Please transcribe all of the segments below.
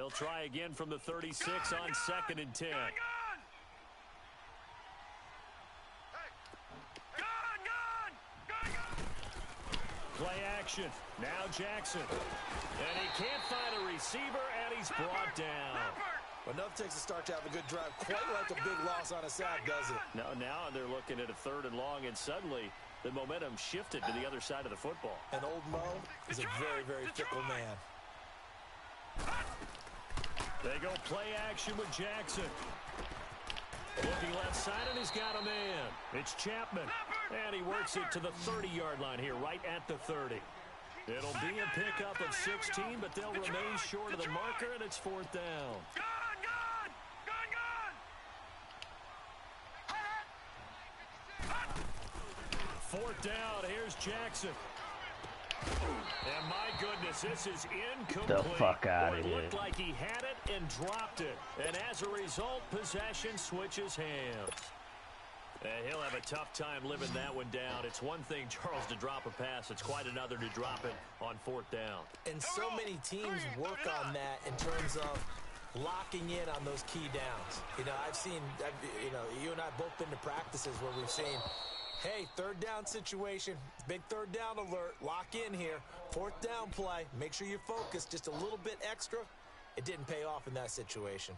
They'll try again from the 36 on 2nd and 10. Play action. Now Jackson. And he can't find a receiver, and he's brought down. Enough takes to start to have a good drive. Quite like a big loss on a sack, does it? Now they're looking at a 3rd and long, and suddenly the momentum shifted to the other side of the football. And old Mo is a very, very fickle man. They go play action with Jackson. Looking left side, and he's got a man. It's Chapman. And he works it to the 30-yard line here, right at the 30. It'll be a pickup of 16, but they'll remain short of the marker, and it's 4th down. Fourth down, here's Jackson. And my goodness, this is incomplete. The fuck out of It here. looked like he had it and dropped it. And as a result, possession switches hands. And he'll have a tough time living that one down. It's one thing, Charles, to drop a pass. It's quite another to drop it on 4th down. And so many teams work on that in terms of locking in on those key downs. You know, you and I both been to practices where we've seen, hey, 3rd down situation, big 3rd down alert, lock in here, 4th down play, make sure you focus just a little bit extra. It didn't pay off in that situation.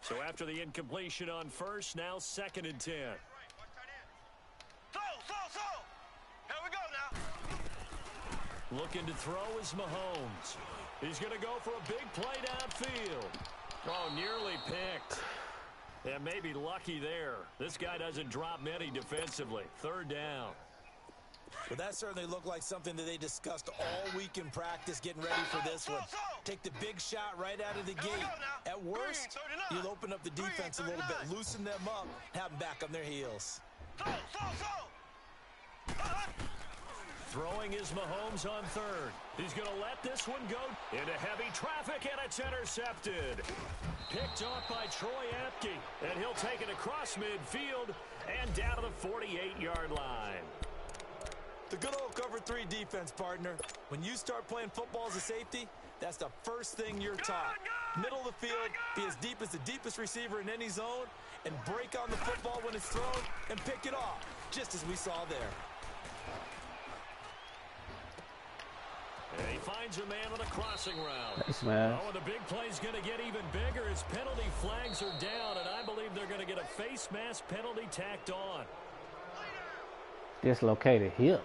So after the incompletion on 1st, now 2nd and 10. Here we go now. Looking to throw is Mahomes. He's going to go for a big play downfield. Oh, nearly picked. Yeah, maybe lucky there. This guy doesn't drop many defensively. 3rd down. Well, that certainly looked like something that they discussed all week in practice, getting ready for this one. Take the big shot right out of the gate. At worst, you'll open up the defense a little bit, loosen them up, have them back on their heels. Throwing is Mahomes on 3rd. He's going to let this one go into heavy traffic, and it's intercepted. Picked off by Troy Apke, and he'll take it across midfield and down to the 48-yard line. The good old cover 3 defense, partner. When you start playing football as a safety, that's the first thing you're taught. Middle of the field, be as deep as the deepest receiver in any zone, and break on the football when it's thrown and pick it off, just as we saw there. And he finds a man on a crossing route. Nice, man. Oh, and the big play's going to get even bigger as penalty flags are down, and I believe they're going to get a face mask penalty tacked on. Dislocated hip.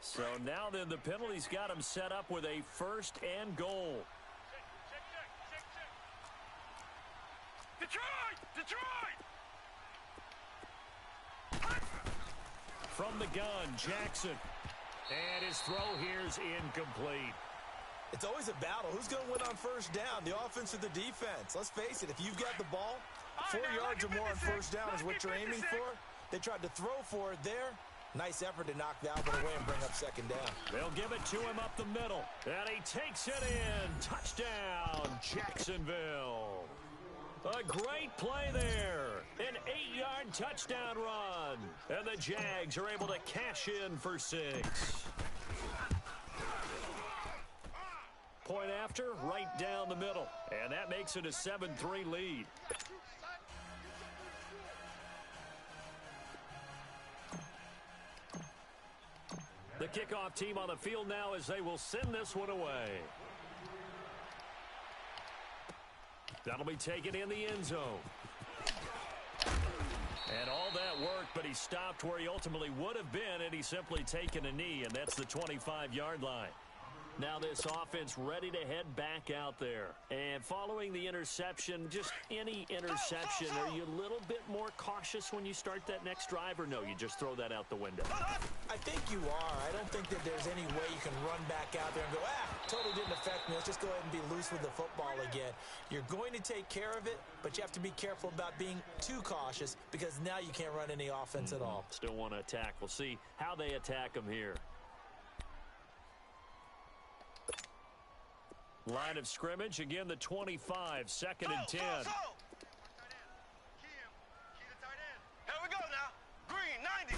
So now then the penalty's got him set up with a 1st and goal. Detroit! From the gun, Jackson. And his throw here's incomplete. It's always a battle. Who's going to win on 1st down, the offense or the defense? Let's face it, if you've got the ball, 4 yards or more on 1st down is what you're aiming for. They tried to throw for it there. Nice effort to knock that one away and bring up 2nd down. They'll give it to him up the middle. And he takes it in. Touchdown, Jacksonville. A great play there. An 8-yard touchdown run. And the Jags are able to cash in for 6. Point after, right down the middle. And that makes it a 7-3 lead. The kickoff team on the field now as they will send this one away. That'll be taken in the end zone. And all that worked, but he stopped where he ultimately would have been, and he's simply taken a knee, and that's the 25-yard line. Now this offense ready to head back out there. And following the interception, just any interception, are you a little bit more cautious when you start that next drive, or no, you just throw that out the window? I think you are. I don't think that there's any way you can run back out there and go, totally didn't affect me. Let's just go ahead and be loose with the football again. You're going to take care of it, but you have to be careful about being too cautious because now you can't run any offense at all. Still want to attack. We'll see how they attack them here. Line of scrimmage, again the 25, second and 10. Here we go now. Green, 90.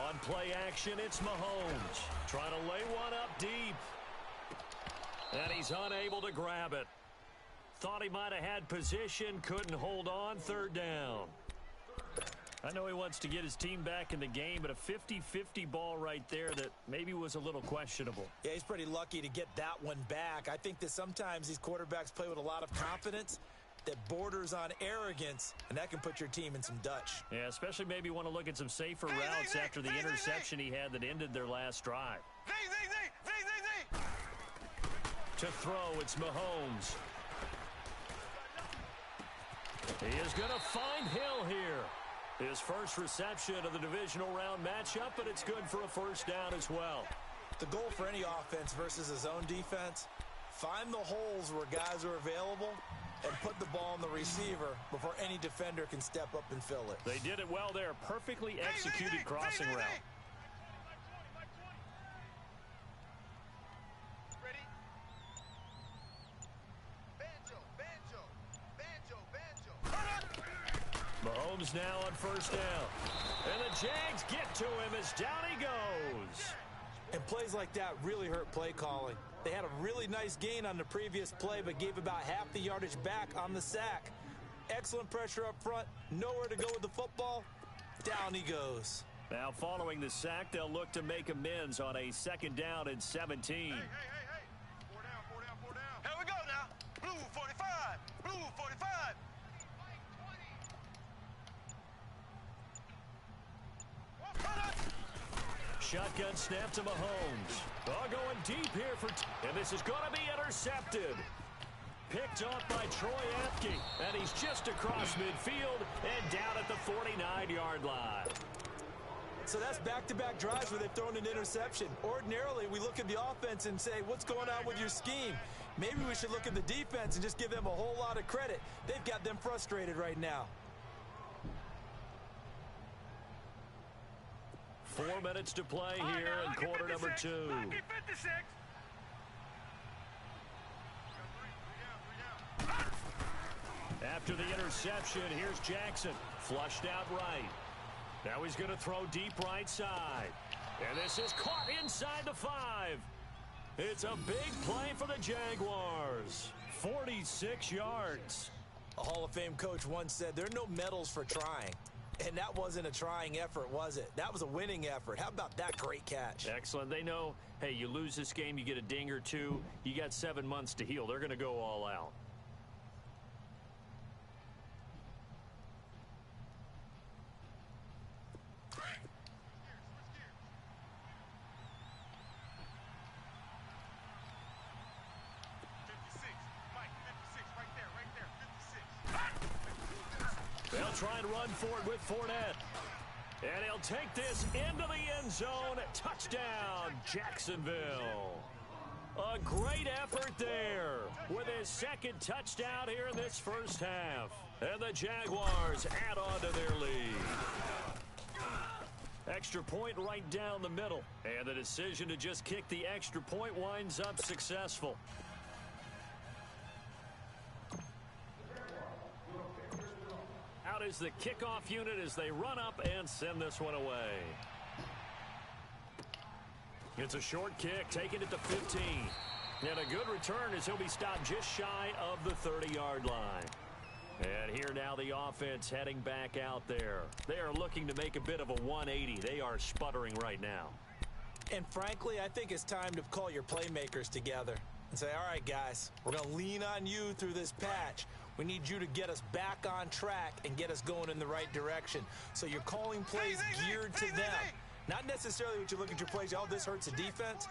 On play action, it's Mahomes. Trying to lay one up deep. And he's unable to grab it. Thought he might have had position, couldn't hold on, third down. I know he wants to get his team back in the game, but a 50-50 ball right there that maybe was a little questionable. Yeah, he's pretty lucky to get that one back. I think that sometimes these quarterbacks play with a lot of confidence that borders on arrogance, and that can put your team in some Dutch. Yeah, especially maybe want to look at some safer routes after the interception he had that ended their last drive. To throw, it's Mahomes. He is going to find Hill here. His first reception of the divisional round matchup, but it's good for a first down as well. The goal for any offense versus a zone defense, find the holes where guys are available and put the ball on the receiver before any defender can step up and fill it. They did it well there. Perfectly executed crossing route. Mahomes now on first down. And the Jags get to him as down he goes. And plays like that really hurt play calling. They had a really nice gain on the previous play, but gave about half the yardage back on the sack. Excellent pressure up front. Nowhere to go with the football. Down he goes. Now following the sack, they'll look to make amends on a second down and 17. Hey. 4 down. Here we go now. Blue 45. Blue 45. Shotgun snap to Mahomes. Going deep here and this is going to be intercepted. Picked off by Troy Apke, and he's just across midfield and down at the 49-yard line. So that's back-to-back drives where they've thrown an interception. Ordinarily, we look at the offense and say, what's going on with your scheme? Maybe we should look at the defense and just give them a whole lot of credit. They've got them frustrated right now. 4 minutes to play here in quarter number 2. After the interception, here's Jackson. Flushed out right. Now he's going to throw deep right side. And this is caught inside the 5. It's a big play for the Jaguars. 46 yards. A Hall of Fame coach once said, there are no medals for trying. And that wasn't a trying effort, was it? That was a winning effort. How about that great catch? Excellent. They know, hey, you lose this game, you get a ding or two. You got 7 months to heal. They're going to go all out. They'll try and run for it with Fournette. And he'll take this into the end zone. Touchdown, Jacksonville. A great effort there with his second touchdown here in this first half. And the Jaguars add on to their lead. Extra point right down the middle. And the decision to just kick the extra point winds up successful. Out is the kickoff unit as they run up and send this one away. It's a short kick, taking it to 15. And a good return as he'll be stopped just shy of the 30-yard line. And here now the offense heading back out there. They are looking to make a bit of a 180. They are sputtering right now. And frankly, I think it's time to call your playmakers together and say, all right, guys, we're going to lean on you through this patch. We need you to get us back on track and get us going in the right direction. So you're calling plays geared to them. Not necessarily what you look at your plays, oh, this hurts the defense.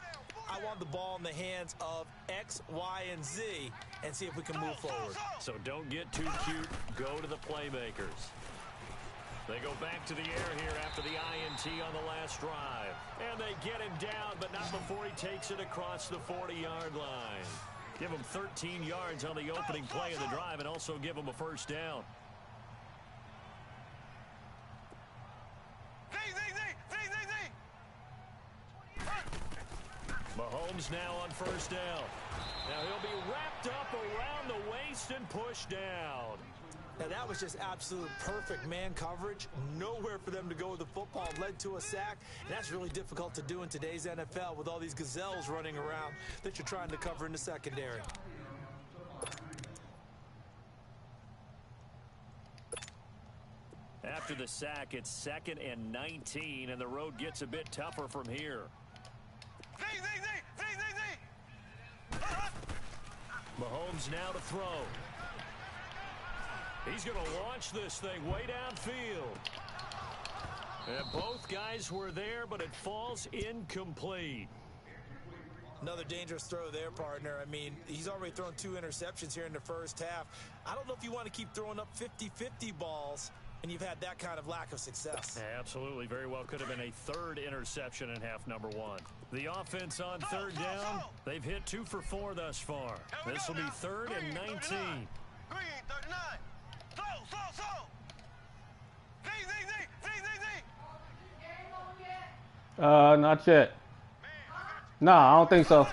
I want the ball in the hands of X, Y, and Z and see if we can move forward. So don't get too cute. Go to the playmakers. They go back to the air here after the INT on the last drive. And they get him down, but not before he takes it across the 40-yard line. Give him 13 yards on the opening play of the drive and also give him a first down. Mahomes now on first down. Now he'll be wrapped up around the waist and pushed down. Now that was just absolute perfect man coverage. Nowhere for them to go with the football. Led to a sack. And that's really difficult to do in today's NFL with all these gazelles running around that you're trying to cover in the secondary. After the sack, it's 2nd and 19, and the road gets a bit tougher from here. Mahomes now to throw. He's going to launch this thing way downfield. And both guys were there, but it falls incomplete. Another dangerous throw there, partner. I mean, he's already thrown 2 interceptions here in the first half. I don't know if you want to keep throwing up 50-50 balls, and you've had that kind of lack of success. Absolutely. Very well could have been a 3rd interception in half number 1. The offense on 3rd down, they've hit 2 for 4 thus far. This will be 3rd and 19. Green 39. Not yet. Nah, I don't think so.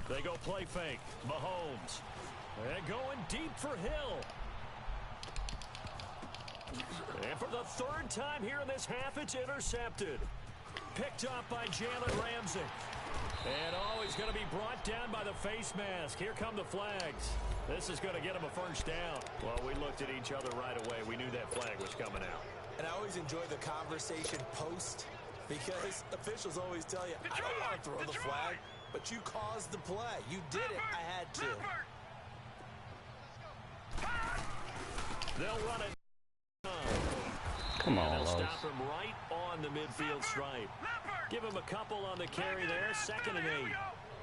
They go play fake. Mahomes. And going deep for Hill. And for the 3rd time here in this half, it's intercepted. Picked up by Jalen Ramsey. And he's going to be brought down by the face mask. Here come the flags. This is going to get him a first down. Well, we looked at each other right away. We knew that flag was coming out. And I always enjoy the conversation post because officials always tell you, I don't want to throw the flag, but you caused the play. You did it. I had to. They'll run it. Come on, They'll Lowe's. stop him right on the midfield stripe. Give him a couple on the carry there. 2nd and 8.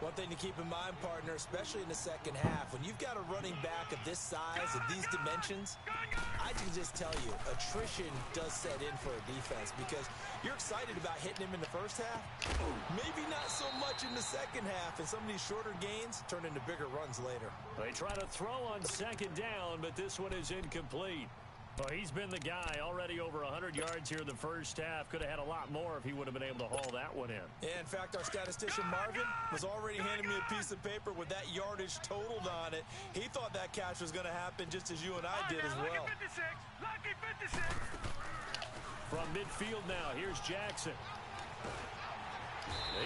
One thing to keep in mind, partner, especially in the second half, when you've got a running back of this size, of these dimensions, I can just tell you, attrition does set in for a defense because you're excited about hitting him in the first half. Maybe not so much in the second half, and some of these shorter gains turn into bigger runs later. They try to throw on 2nd down, but this one is incomplete. Well, he's been the guy already over 100 yards here in the first half. Could have had a lot more if he would have been able to haul that one in. Yeah, in fact, our statistician Marvin was already handing me a piece of paper with that yardage totaled on it. He thought that catch was going to happen just as you and I did as well. Lucky 56. From midfield now, here's Jackson.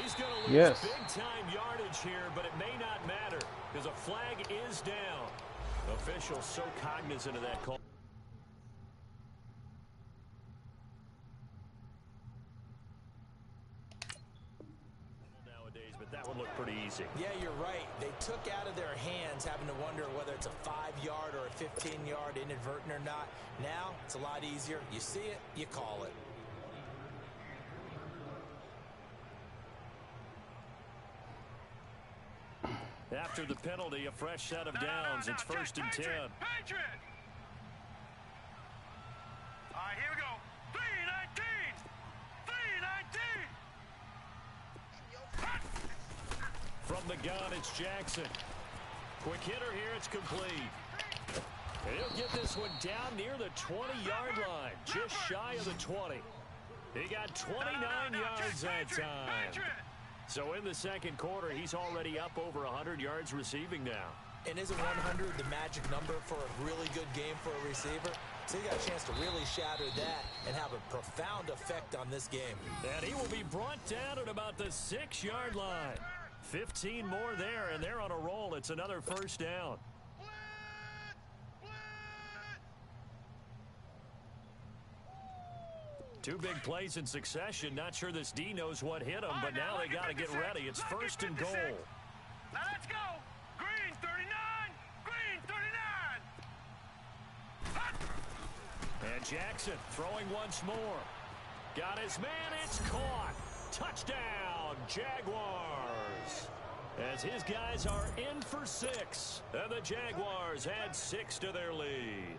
He's going to lose big-time yardage here, but it may not matter because a flag is down. Officials so cognizant of that call. That would look pretty easy. Yeah, you're right. They took out of their hands having to wonder whether it's a 5-yard or a 15-yard inadvertent or not. Now, it's a lot easier. You see it, you call it. After the penalty, a fresh set of downs. It's 1st and 10. Patriot. All right, here we go. 3-19. 3-19. From the gun, it's Jackson. Quick hitter here, it's complete. And he'll get this one down near the 20-yard line, just shy of the 20. He got 29 yards that time. So in the second quarter, he's already up over 100 yards receiving now. And isn't 100 the magic number for a really good game for a receiver? So he got a chance to really shatter that and have a profound effect on this game. And he will be brought down at about the 6-yard line. 15 more there, and they're on a roll. It's another first down. Two big plays in succession. Not sure this D knows what hit him, but now they got to get ready. It's 1st and goal. Now let's go. Green 39. Green 39. And Jackson throwing once more. Got his man. It's caught. Touchdown, Jaguars. as his guys are in for 6. And the Jaguars add 6 to their lead.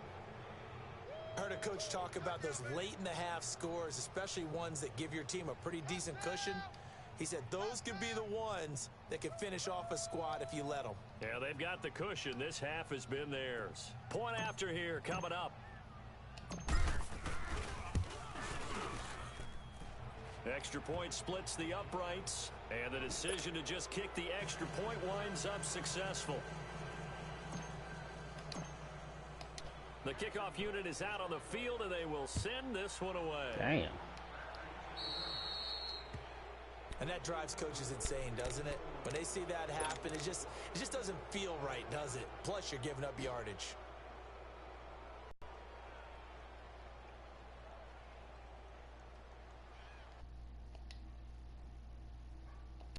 I heard a coach talk about those late-in-the-half scores, especially ones that give your team a pretty decent cushion. He said those could be the ones that can finish off a squad if you let them. Yeah, they've got the cushion. This half has been theirs. Point after here coming up. Extra point splits the uprights, and the decision to just kick the extra point winds up successful. The kickoff unit is out on the field, and they will send this one away. Damn. And that drives coaches insane, doesn't it? When they see that happen, it just doesn't feel right, does it? Plus, you're giving up yardage.